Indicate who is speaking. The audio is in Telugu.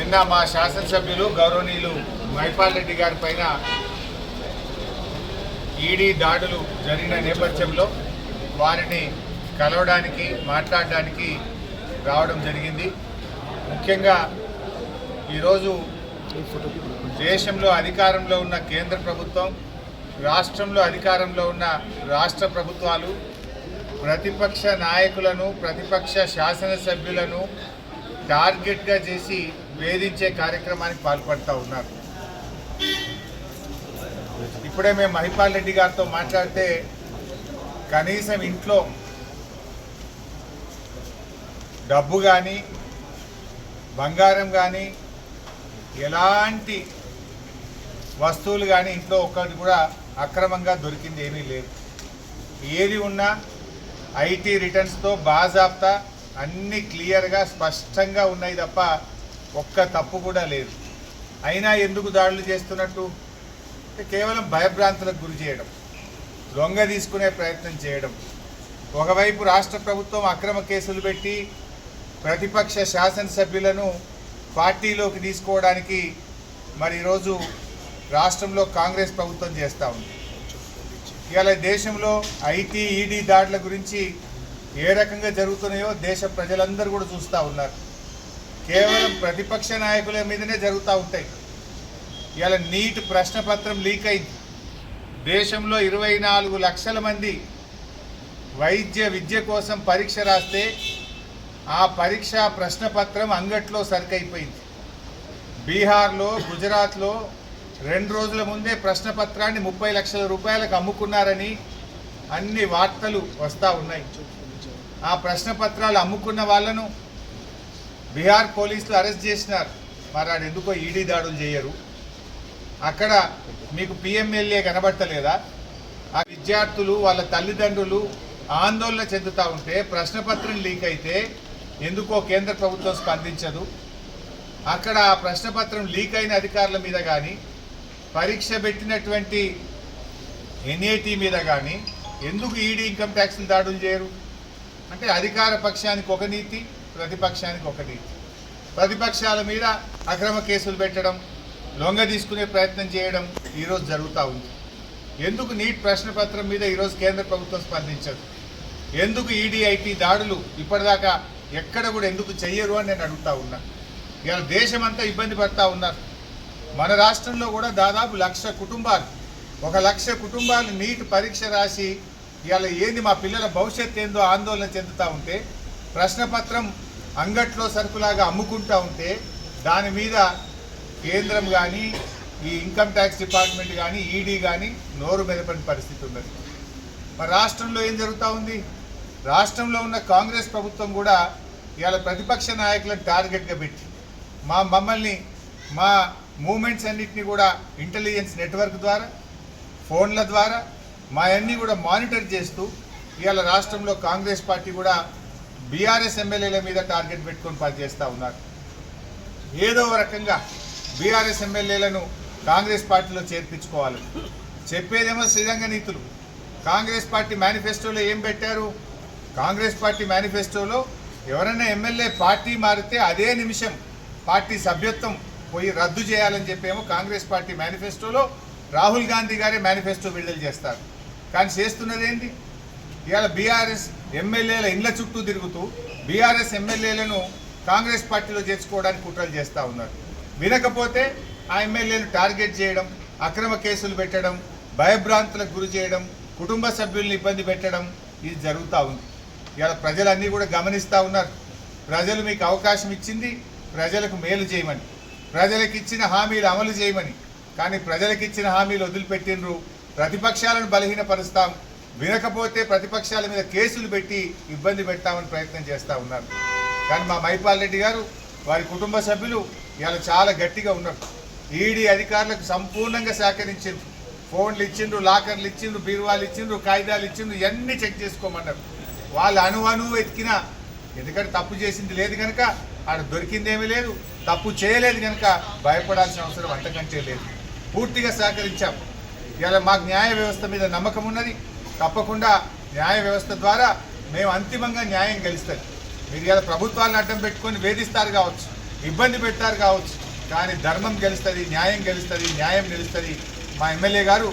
Speaker 1: నిన్న మా శాసనసభ్యులు గౌరవనీయులు మైపాల్ రెడ్డి గారి పైన ఈడీ దాడులు జరిగిన నేపథ్యంలో వారిని కలవడానికి మాట్లాడడానికి రావడం జరిగింది. ముఖ్యంగా ఈరోజు దేశంలో అధికారంలో ఉన్న కేంద్ర ప్రభుత్వం, రాష్ట్రంలో అధికారంలో ఉన్న రాష్ట్ర ప్రభుత్వాలు ప్రతిపక్ష నాయకులను, ప్రతిపక్ష శాసనసభ్యులను టార్గెట్గా చేసి వేధించే కార్యక్రమానికి పాల్పడుతూ ఉన్నారు. ఇప్పుడే మేము మహిపాల్ రెడ్డి గారితో మాట్లాడితే కనీసం ఇంట్లో డబ్బు కానీ బంగారం కానీ ఎలాంటి వస్తువులు కానీ ఇంట్లో ఒక్కటి కూడా అక్రమంగా దొరికింది ఏమీ లేదు. ఏది ఉన్నా ఐటీ రిటర్న్స్తో బాజాబ్తా అన్నీ క్లియర్గా స్పష్టంగా ఉన్నాయి తప్ప ఒక్క తప్పు కూడా లేదు. అయినా ఎందుకు దాడులు చేస్తున్నట్టు? కేవలం భయభ్రాంతులకు గురి చేయడం, లొంగ తీసుకునే ప్రయత్నం చేయడం. ఒకవైపు రాష్ట్ర ప్రభుత్వం అక్రమ కేసులు పెట్టి ప్రతిపక్ష శాసనసభ్యులను పార్టీలోకి తీసుకోవడానికి మరి ఈరోజు రాష్ట్రంలో కాంగ్రెస్ ప్రభుత్వం చేస్తూ ఉంది. ఇవాళ దేశంలో ఐటీ ఈడీ దాడుల గురించి ఏ రకంగా జరుగుతున్నాయో దేశ ప్రజలందరూ కూడా చూస్తూ ఉన్నారు. కేవలం ప్రతిపక్ష నాయకుల మీదనే జరుగుతూ ఉంటాయి. ఇవాళ నీట్ ప్రశ్నపత్రం లీక్ అయింది. దేశంలో 24 లక్షల మంది విద్య కోసం పరీక్ష రాస్తే ఆ పరీక్ష ప్రశ్నపత్రం అంగట్లో సరికైపోయింది. బీహార్లో, గుజరాత్లో 2 రోజుల ముందే ప్రశ్నపత్రాన్ని 30 లక్షల రూపాయలకు అమ్ముకున్నారని అన్ని వార్తలు వస్తూ ఉన్నాయి. ఆ ప్రశ్నపత్రాలు అమ్ముకున్న వాళ్ళను బీహార్ పోలీసులు అరెస్ట్ చేసినారు. మరి ఆడు ఎందుకో ఈడీ దాడులు చేయరు? అక్కడ మీకు పిఎంఎల్ఏ కనబడతలేదా? ఆ విద్యార్థులు వాళ్ళ తల్లిదండ్రులు ఆందోళన చెందుతూ ఉంటే ప్రశ్నపత్రం లీక్ అయితే ఎందుకో కేంద్ర ప్రభుత్వం స్పందించదు. అక్కడ ఆ ప్రశ్నపత్రం లీక్ అయిన అధికారుల మీద కానీ, పరీక్ష పెట్టినటువంటి ఎన్ఏటీ మీద కానీ ఎందుకు ఈడీ ఇన్కమ్ ట్యాక్స్లు దాడులు చేయరు? అంటే అధికార పక్షానికి ఒక నీతి, ప్రతిపక్షానికి ఒక నీతి. ప్రతిపక్షాల మీద అక్రమ కేసులు పెట్టడం, లొంగ తీసుకునే ప్రయత్నం చేయడం ఈరోజు జరుగుతూ ఉంది. ఎందుకు నీట్ ప్రశ్నపత్రం మీద ఈరోజు కేంద్ర ప్రభుత్వం స్పందించదు? ఎందుకు ఈడీ ఐటీ దాడులు ఇప్పటిదాకా ఎక్కడ కూడా ఎందుకు చెయ్యరు అని నేను అడుగుతూ ఉన్నా. ఇవాళ దేశమంతా ఇబ్బంది పడుతూ ఉన్నారు. మన రాష్ట్రంలో కూడా దాదాపు 1,00,000 కుటుంబాలు, 1,00,000 కుటుంబాలు నీట్ పరీక్ష రాసి ఇవాళ ఏంది మా పిల్లల భవిష్యత్తు ఏందో ఆందోళన చెందుతూ ఉంటే, ప్రశ్నపత్రం అంగట్లో సరుకులాగా అమ్ముకుంటూ ఉంటే దాని మీద కేంద్రం కానీ, ఈ ఇన్కమ్ ట్యాక్స్ డిపార్ట్మెంట్ కానీ, ఈడీ కానీ నోరు మెదపని పరిస్థితి ఉన్నది. మరి రాష్ట్రంలో ఏం జరుగుతూ ఉంది? రాష్ట్రంలో ఉన్న కాంగ్రెస్ ప్రభుత్వం కూడా ఇవాళ ప్రతిపక్ష నాయకులను టార్గెట్గా పెట్టి మమ్మల్ని మా మూమెంట్స్ అన్నింటినీ కూడా ఇంటెలిజెన్స్ నెట్వర్క్ ద్వారా, ఫోన్ల ద్వారా మా అన్నీ కూడా మానిటర్ చేస్తూ ఇవాళ రాష్ట్రంలో కాంగ్రెస్ పార్టీ కూడా బీఆర్ఎస్ ఎమ్మెల్యేల మీద టార్గెట్ పెట్టుకొని పనిచేస్తూ ఉన్నారు. ఏదో రకంగా బీఆర్ఎస్ ఎమ్మెల్యేలను కాంగ్రెస్ పార్టీలో చేర్పించుకోవాలి. చెప్పేదేమో శ్రీరంగ నీతులు. కాంగ్రెస్ పార్టీ మేనిఫెస్టోలో ఏం పెట్టారు? కాంగ్రెస్ పార్టీ మేనిఫెస్టోలో ఎవరైనా ఎమ్మెల్యే పార్టీ మారితే అదే నిమిషం పార్టీ సభ్యత్వం పోయి రద్దు చేయాలని చెప్పేమో కాంగ్రెస్ పార్టీ మేనిఫెస్టోలో రాహుల్ గాంధీ గారే మేనిఫెస్టో విడుదల చేస్తారు. కానీ చేస్తున్నది ఏంటి? ఇవాళ బీఆర్ఎస్ ఎమ్మెల్యేల ఇండ్ల చుట్టూ తిరుగుతూ బీఆర్ఎస్ ఎమ్మెల్యేలను కాంగ్రెస్ పార్టీలో చేర్చుకోవడానికి కుట్రలు చేస్తూ ఉన్నారు. వినకపోతే ఆ ఎమ్మెల్యేలు టార్గెట్ చేయడం, అక్రమ కేసులు పెట్టడం, భయభ్రాంతులకు గురి చేయడం, కుటుంబ సభ్యుల్ని ఇబ్బంది పెట్టడం ఇది జరుగుతూ ఉంది. ఇవాళ ప్రజలన్నీ కూడా గమనిస్తూ ఉన్నారు. ప్రజలు మీకు అవకాశం ఇచ్చింది ప్రజలకు మేలు చేయమని, ప్రజలకు ఇచ్చిన హామీలు అమలు చేయమని. కానీ ప్రజలకు ఇచ్చిన హామీలు వదిలిపెట్టినరు. ప్రతిపక్షాలను బలహీనపరుస్తాం, వినకపోతే ప్రతిపక్షాల మీద కేసులు పెట్టి ఇబ్బంది పెడతామని ప్రయత్నం చేస్తూ ఉన్నారు. కానీ మా మైపాల్ రెడ్డి గారు, వారి కుటుంబ సభ్యులు ఇవాళ చాలా గట్టిగా ఉన్నారు. ఈడీ అధికారులకు సంపూర్ణంగా సహకరించిండ్రు. ఫోన్లు ఇచ్చిండ్రు, లాకర్లు ఇచ్చిండ్రు, బీరువాలు ఇచ్చిండ్రు, కాగితాలు ఇచ్చిండ్రు, ఇవన్నీ చెక్ చేసుకోమన్నారు. వాళ్ళు అణువు ఎత్తికినా, ఎందుకంటే తప్పు చేసింది లేదు కనుక, ఆడ దొరికిందేమీ లేదు, తప్పు చేయలేదు కనుక భయపడాల్సిన అవసరం అంతకంటే లేదు. పూర్తిగా సహకరించాం. ఇవాళ మాకు న్యాయ వ్యవస్థ మీద నమ్మకం ఉన్నది. తప్పకుండా న్యాయ వ్యవస్థ ద్వారా మేము అంతిమంగా న్యాయం గెలుస్తుంది. మీరు ఇలా ప్రభుత్వాలను అడ్డం పెట్టుకొని వేధిస్తారు కావచ్చు, ఇబ్బంది పెట్టారు కావచ్చు, కానీ ధర్మం గెలుస్తుంది, న్యాయం గెలుస్తుంది, న్యాయం నిలుస్తుంది. మా ఎమ్మెల్యే గారు